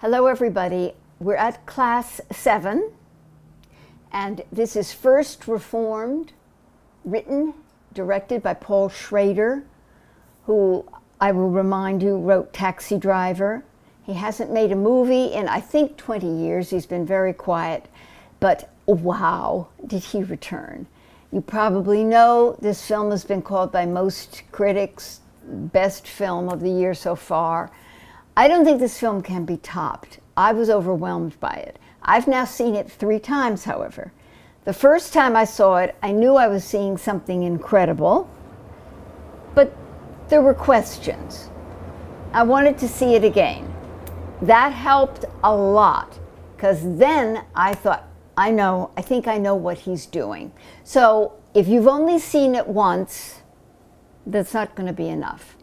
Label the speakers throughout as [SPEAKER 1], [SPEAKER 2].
[SPEAKER 1] Hello, everybody. We're at class 7, and this is First Reformed, written, directed by Paul Schrader, who I will remind you wrote Taxi Driver. He hasn't made a movie in, I think, 20 years. He's been very quiet, but wow, did he return. You probably know this film has been called by most critics best film of the year so far. I don't think this film can be topped. I was overwhelmed by it. I've now seen it 3 times, however. The first time I saw it, I knew I was seeing something incredible, but there were questions. I wanted to see it again. That helped a lot, because then I thought, I think I know what he's doing. So if you've only seen it once, that's not going to be enough.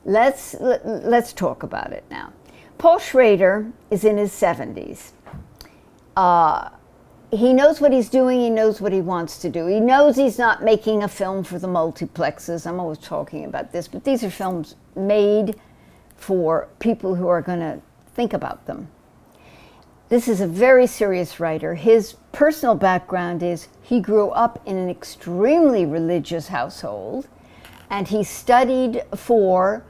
[SPEAKER 1] Let's talk about it now. Paul Schrader is in his 70s. He knows what he's doing. He knows what he wants to do. He knows he's not making a film for the multiplexes. I'm always talking about this, but these are films made for people who are going to think about them. This is a very serious writer. His personal background is he grew up in an extremely religious household, and he studied for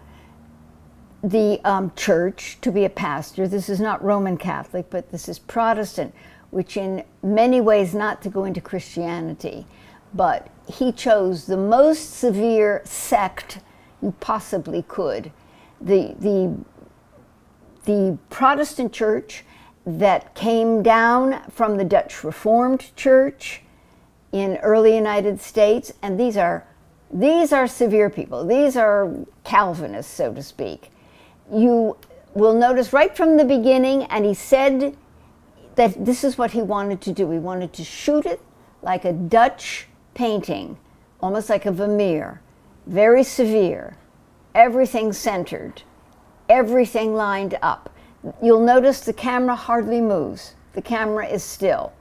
[SPEAKER 1] the church to be a pastor. This is not Roman Catholic, but this is Protestant, which in many ways not to go into Christianity, but he chose the most severe sect you possibly could. The Protestant church that came down from the Dutch Reformed Church in early United States, and these are severe people. These are Calvinists, so to speak. You will notice right from the beginning, and he said that this is what he wanted to do. He wanted to shoot it like a Dutch painting, almost like a Vermeer, very severe, everything centered, everything lined up. You'll notice the camera hardly moves. The camera is still.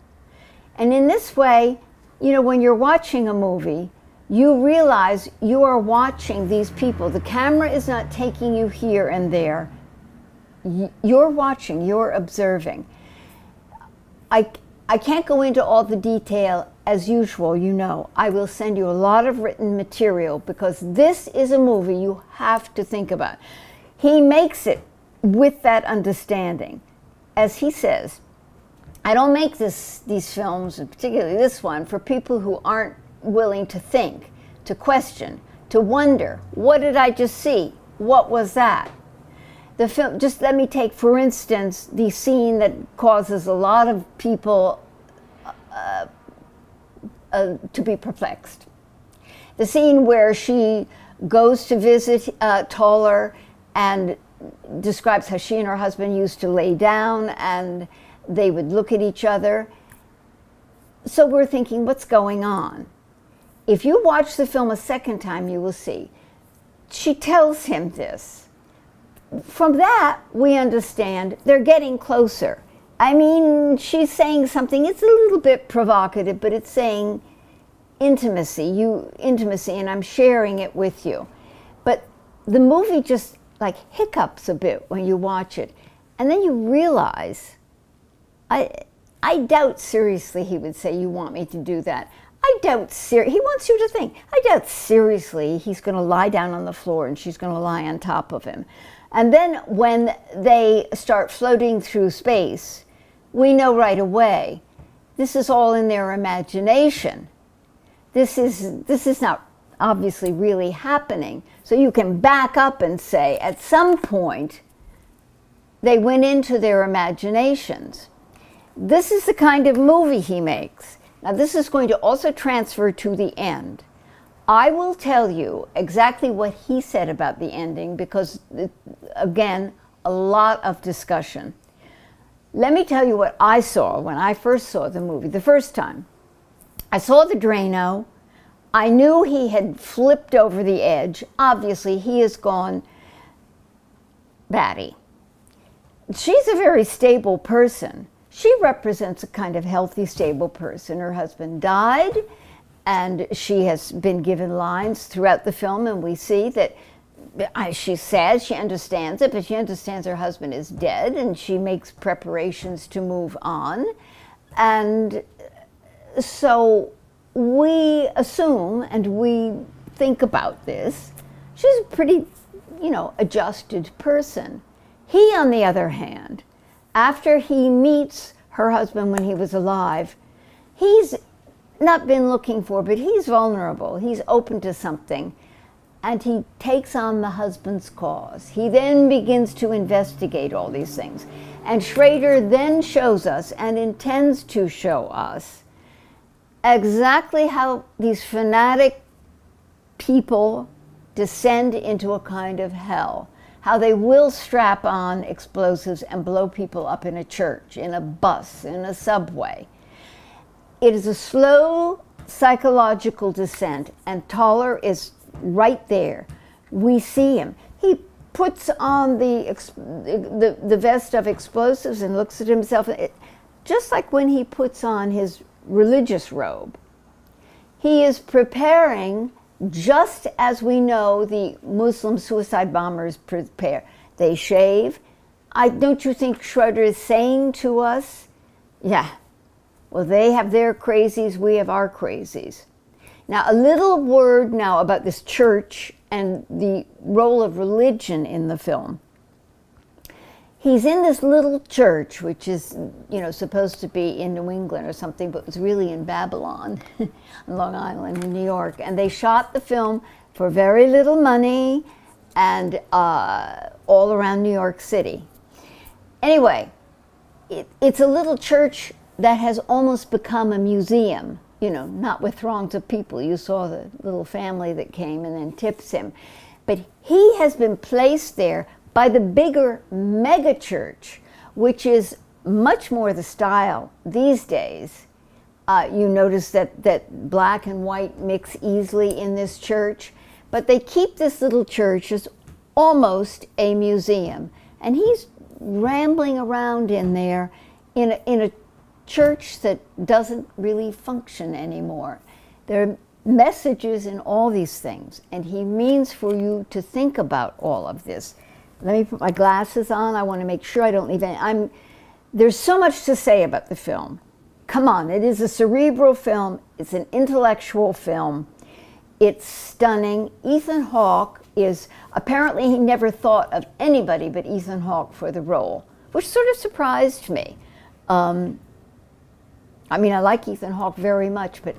[SPEAKER 1] And in this way, when you're watching a movie, you realize you are watching these people. The camera is not taking you here and there. You're watching, you're observing. I can't go into all the detail as usual, I will send you a lot of written material because this is a movie you have to think about. He makes it with that understanding. As he says, I don't make these films, and particularly this one, for people who aren't willing to think, to question, to wonder, what did I just see? What was that? The film, just let me take, for instance, the scene that causes a lot of people to be perplexed. The scene where she goes to visit Toller and describes how she and her husband used to lay down and they would look at each other. So we're thinking, what's going on? If you watch the film a second time, you will see. She tells him this. From that, we understand they're getting closer. I mean, she's saying something, it's a little bit provocative, but it's saying intimacy, and I'm sharing it with you. But the movie just like hiccups a bit when you watch it. And then you realize, I doubt seriously he would say, you want me to do that. He wants you to think. I doubt seriously he's going to lie down on the floor and she's going to lie on top of him. And then when they start floating through space, we know right away, this is all in their imagination. This is not obviously really happening. So you can back up and say, at some point, they went into their imaginations. This is the kind of movie he makes. Now, this is going to also transfer to the end. I will tell you exactly what he said about the ending because, again, a lot of discussion. Let me tell you what I saw when I first saw the movie, the first time. I saw the Drano. I knew he had flipped over the edge. Obviously, he has gone batty. She's a very stable person. She represents a kind of healthy, stable person. Her husband died, and she has been given lines throughout the film, and we see that she says she understands it, but she understands her husband is dead, and she makes preparations to move on. And so we assume, and we think about this, she's a pretty, adjusted person. He, on the other hand, after he meets her husband when he was alive, he's not been looking for, but he's vulnerable. He's open to something. And he takes on the husband's cause. He then begins to investigate all these things. And Schrader then shows us, and intends to show us, exactly how these fanatic people descend into a kind of hell. How they will strap on explosives and blow people up in a church, in a bus, in a subway. It is a slow psychological descent, and Toller is right there. We see him. He puts on the vest of explosives and looks at himself, just like when he puts on his religious robe. He is preparing just as we know the Muslim suicide bombers prepare. They shave. Don't you think Schroeder is saying to us, yeah, well, they have their crazies, we have our crazies. Now, a little word now about this church and the role of religion in the film. He's in this little church, which is, supposed to be in New England or something, but was really in Babylon, Long Island in New York. And they shot the film for very little money and all around New York City. Anyway, it's a little church that has almost become a museum, not with throngs of people. You saw the little family that came and then tips him. But he has been placed there by the bigger mega church, which is much more the style these days. You notice that black and white mix easily in this church, but they keep this little church as almost a museum. And he's rambling around in there in a church that doesn't really function anymore. There are messages in all these things, and he means for you to think about all of this. Let me put my glasses on. I want to make sure I don't leave any. There's so much to say about the film. Come on, it is a cerebral film. It's an intellectual film. It's stunning. Ethan Hawke apparently he never thought of anybody but Ethan Hawke for the role, which sort of surprised me. I like Ethan Hawke very much, but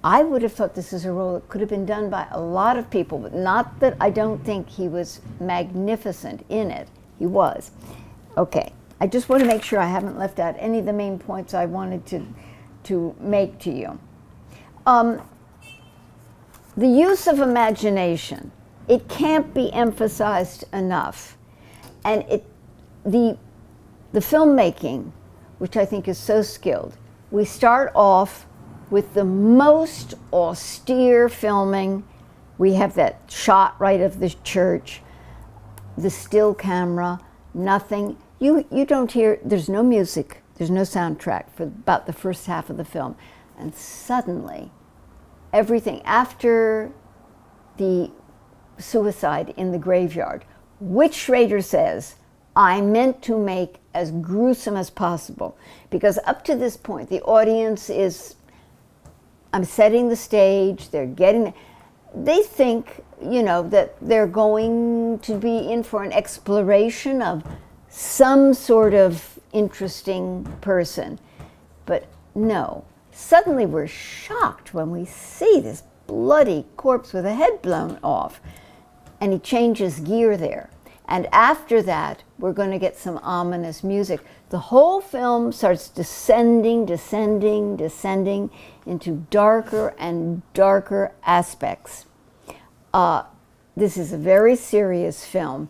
[SPEAKER 1] I would have thought this is a role that could have been done by a lot of people, but not that I don't think he was magnificent in it. He was. Okay, I just want to make sure I haven't left out any of the main points I wanted to make to you. The use of imagination, it can't be emphasized enough. And the filmmaking, which I think is so skilled, we start off with the most austere filming. We have that shot right of the church, the still camera, nothing. You don't hear, there's no music, there's no soundtrack for about the first half of the film. And suddenly, everything after the suicide in the graveyard, which Schrader says, I meant to make as gruesome as possible. Because up to this point, the audience I'm setting the stage, they think, that they're going to be in for an exploration of some sort of interesting person. But no, suddenly we're shocked when we see this bloody corpse with a head blown off. And he changes gear there. And after that, we're going to get some ominous music. The whole film starts descending into darker and darker aspects. This is a very serious film.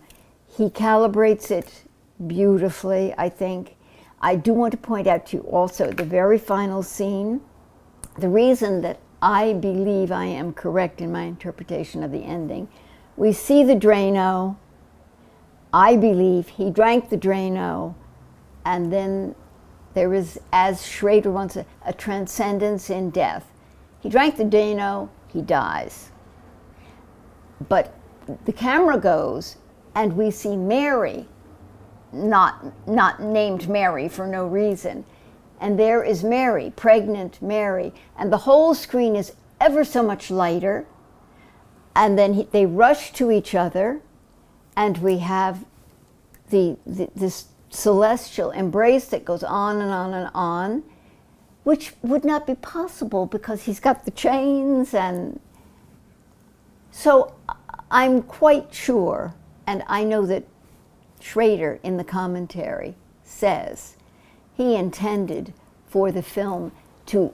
[SPEAKER 1] He calibrates it beautifully, I think. I do want to point out to you also the very final scene. The reason that I believe I am correct in my interpretation of the ending, we see the Drano. I believe he drank the Drano, and then there is, as Schrader wants, a transcendence in death. He drank the Drano, he dies. But the camera goes and we see Mary, not named Mary for no reason. And there is Mary, pregnant Mary, and the whole screen is ever so much lighter. And then they rush to each other, and we have this celestial embrace that goes on and on and on, which would not be possible because he's got the chains. And so I'm quite sure, and I know that Schrader in the commentary says he intended for the film to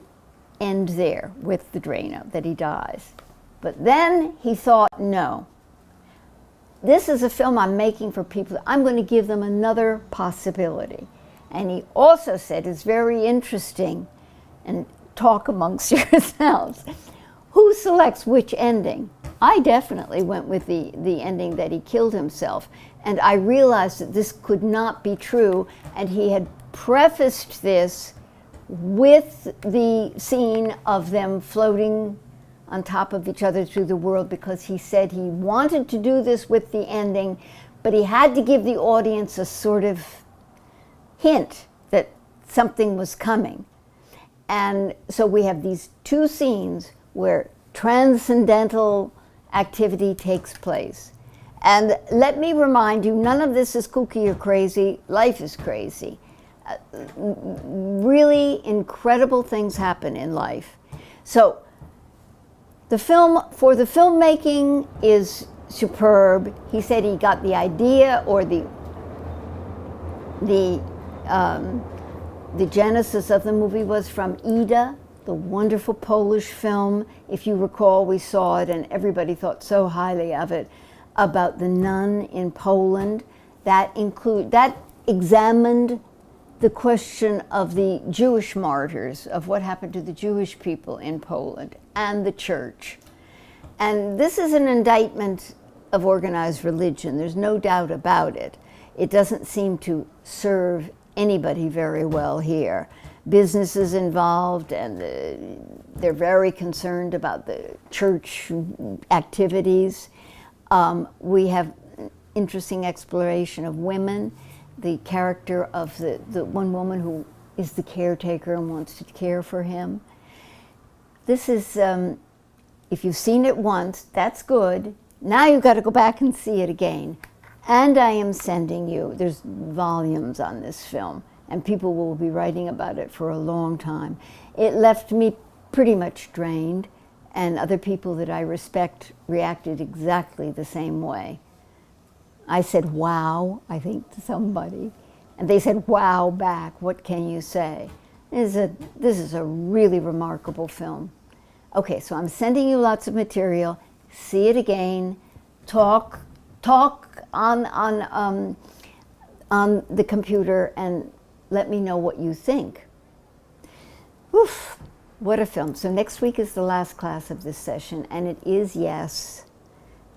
[SPEAKER 1] end there with the Drano, that he dies. But then he thought, no, this is a film I'm making for people. I'm going to give them another possibility. And he also said, it's very interesting, and talk amongst yourselves, who selects which ending? I definitely went with the ending that he killed himself. And I realized that this could not be true, and he had prefaced this with the scene of them floating on top of each other through the world, because he said he wanted to do this with the ending, but he had to give the audience a sort of hint that something was coming. And so we have these two scenes where transcendental activity takes place. And let me remind you, none of this is kooky or crazy. Life is crazy. Really incredible things happen in life. So the film, for the filmmaking, is superb. He said he got the idea, or the genesis of the movie was from Ida, the wonderful Polish film. If you recall, we saw it and everybody thought so highly of it, about the nun in Poland. That examined the question of the Jewish martyrs, of what happened to the Jewish people in Poland and the church. And this is an indictment of organized religion. There's no doubt about it. It doesn't seem to serve anybody very well here. Businesses involved, and they're very concerned about the church activities. We have interesting exploration of women, the character of the one woman who is the caretaker and wants to care for him. This is, if you've seen it once, that's good. Now you've got to go back and see it again. And I am sending you, there's volumes on this film, and people will be writing about it for a long time. It left me pretty much drained, and other people that I respect reacted exactly the same way. I said, wow, I think, to somebody, and they said, wow, back. What can you say? This is a really remarkable film. Okay, so I'm sending you lots of material. See it again. Talk on the computer and let me know what you think. Oof, what a film. So next week is the last class of this session, and it is Yes.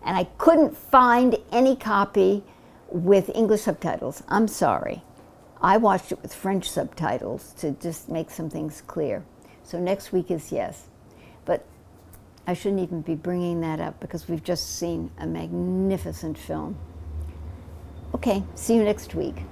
[SPEAKER 1] And I couldn't find any copy with English subtitles. I'm sorry. I watched it with French subtitles to just make some things clear. So next week is Yes. But I shouldn't even be bringing that up because we've just seen a magnificent film. Okay, see you next week.